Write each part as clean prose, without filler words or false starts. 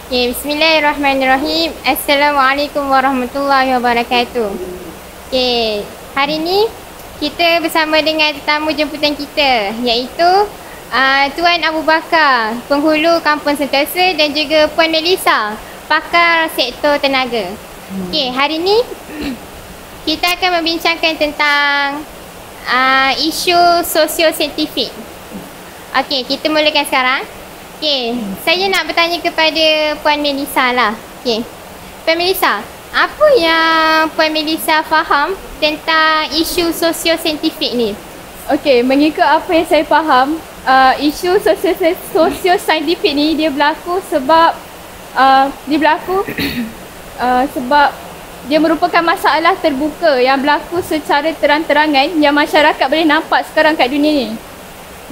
Okay, bismillahirrahmanirrahim. Assalamualaikum warahmatullahi wabarakatuh. Okay, hari ni kita bersama dengan tetamu jemputan kita, iaitu Tuan Abu Bakar, penghulu Kampung Sentosa, dan juga Puan Melissa, pakar sektor tenaga. Okay, hari ni kita akan membincangkan tentang isu sosio-saintifik. Okay, kita mulakan sekarang. Okay, saya nak bertanya kepada Puan Melissa lah. Okay, Puan Melissa, apa yang Puan Melissa faham tentang isu sosio-saintifik ni? Okey, mengikut apa yang saya faham, isu sosio-saintifik ni dia berlaku sebab sebab dia merupakan masalah terbuka yang berlaku secara terang-terangan yang masyarakat boleh nampak sekarang kat dunia ni.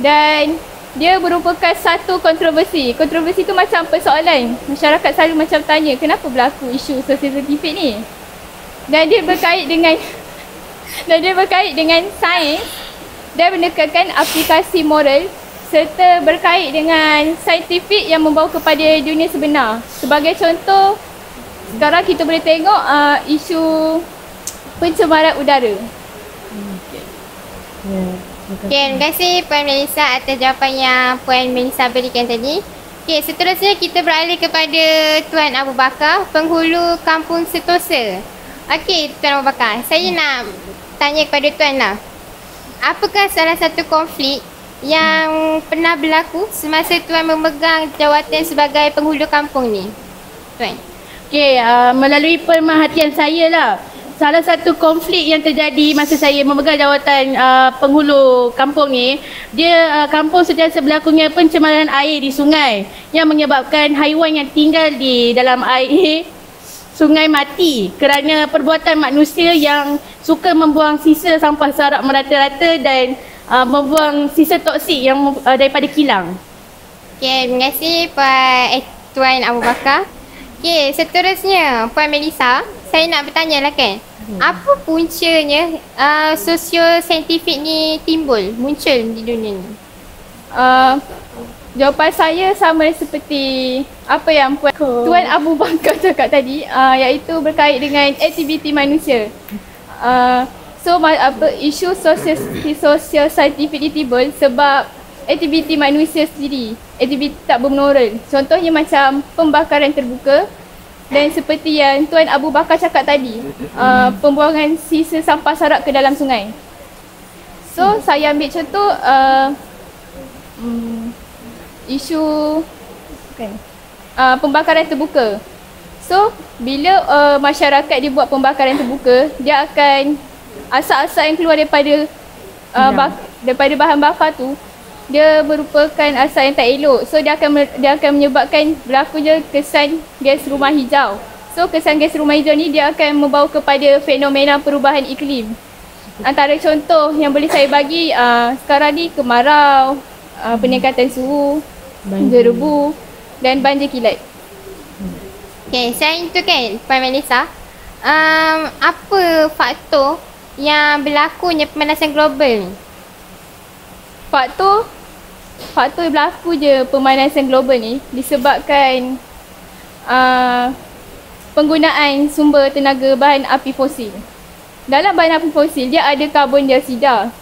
Dan dia merupakan satu kontroversi. Kontroversi tu macam persoalan. Masyarakat selalu macam tanya, kenapa berlaku isu sosio-saintifik ni? Dan dia berkait dengan sains dan menekankan aplikasi moral serta berkait dengan saintifik yang membawa kepada dunia sebenar. Sebagai contoh, sekarang kita boleh tengok isu pencemaran udara. Okay, terima kasih Puan Melissa atas jawapan yang Puan Melissa berikan tadi. Okay, seterusnya kita beralih kepada Tuan Abu Bakar, penghulu Kampung Sentosa. Okay, Tuan Abu Bakar, saya nak tanya kepada Tuan lah. Apakah salah satu konflik yang pernah berlaku semasa Tuan memegang jawatan sebagai penghulu kampung ni, Tuan? Okey, melalui pemerhatian saya lah, salah satu konflik yang terjadi masa saya memegang jawatan penghulu kampung ni, dia kampung sentiasa berlakunya pencemaran air di sungai yang menyebabkan haiwan yang tinggal di dalam air sungai mati kerana perbuatan manusia yang suka membuang sisa sampah serak merata-rata dan membuang sisa toksik yang daripada kilang. Okay, terima kasih Tuan Abu Bakar. Okay, seterusnya Puan Melissa, saya nak bertanya lah kan, apa puncanya sosio-saintifik ni muncul di dunia ni? Jawapan saya sama seperti apa yang Tuan Abu Bakar cakap tadi, iaitu berkait dengan aktiviti manusia. Isu sosio-saintifik ni timbul sebab aktiviti manusia sendiri, aktiviti tak bermoral. Contohnya macam pembakaran terbuka dan seperti yang Tuan Abu Bakar cakap tadi, pembuangan sisa sampah sarak ke dalam sungai. So saya ambil contoh isu pembakaran terbuka. So bila masyarakat dia buat pembakaran terbuka, dia akan asap-asap yang keluar daripada bahan bakar tu, dia merupakan asap yang tak elok. So dia akan menyebabkan berlakunya kesan gas rumah hijau. So kesan gas rumah hijau ni dia akan membawa kepada fenomena perubahan iklim. Antara contoh yang boleh saya bagi sekarang ni kemarau, peningkatan suhu, jerebu dan banjir kilat. Okay, selain itu kan Puan Melissa, apa faktor yang berlakunya pemanasan global ni? Faktor yang berlaku je pemanasan global ni disebabkan penggunaan sumber tenaga bahan api fosil. Dalam bahan api fosil dia ada karbon dioksida.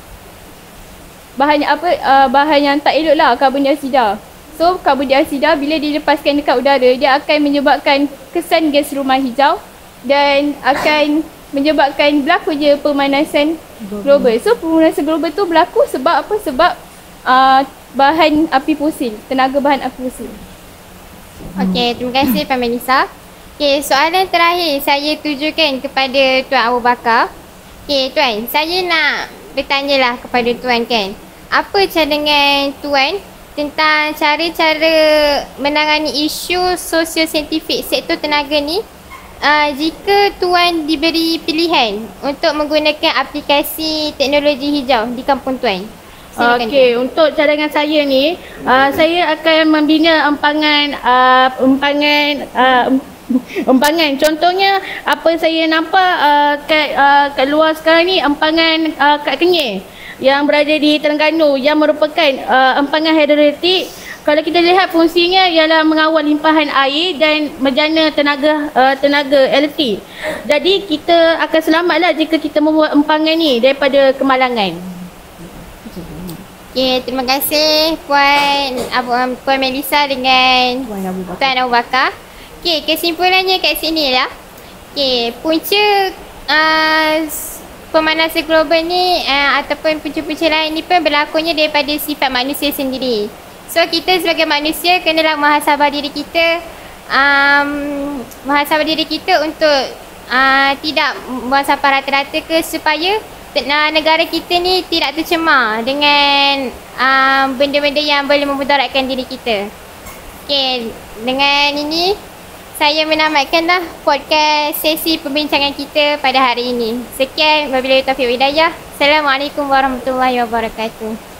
Bahan yang tak elok lah, karbon dioksida. So karbon dioksida bila dilepaskan dekat udara, dia akan menyebabkan kesan gas rumah hijau dan akan menyebabkan berlakunya pemanasan global. So pemanasan global tu berlaku sebab apa? Sebab bahan api fosil, tenaga bahan api fosil. Okey, terima kasih Puan Melissa. Okey, soalan terakhir saya tujukan kepada Tuan Abu Bakar. Okey, Tuan, saya nak bertanyalah kepada Tuan kan, apa cadangan Tuan tentang cara-cara menangani isu sosio-saintifik sektor tenaga ni jika Tuan diberi pilihan untuk menggunakan aplikasi teknologi hijau di kampung Tuan? Okey, untuk cadangan saya ni, saya akan membina empangan. Contohnya apa saya nampak kat luar sekarang ni, empangan kat Kenyir yang berada di Terengganu yang merupakan empangan hidroelektrik Kalau kita lihat fungsinya ialah mengawal limpahan air dan menjana tenaga elektrik. Jadi kita akan selamatlah jika kita membuat empangan ni daripada kemalangan. Okay, terima kasih Puan Melissa dengan Tuan Abu Bakar. Okay, kesimpulannya kat sini lah. Okay, punca pemanasan global ni ataupun punca-punca lain ni pun berlakunya daripada sifat manusia sendiri. So kita sebagai manusia kenalah muhasabah diri kita, untuk tidak buang sampah rata-rata ke, supaya negara kita ni tidak tercemar dengan benda-benda yang boleh memudaratkan diri kita. Okay, dengan ini saya menamatkanlah podcast sesi perbincangan kita pada hari ini. Sekian, wabillahi taufiq wal hidayah. Assalamualaikum warahmatullahi wabarakatuh.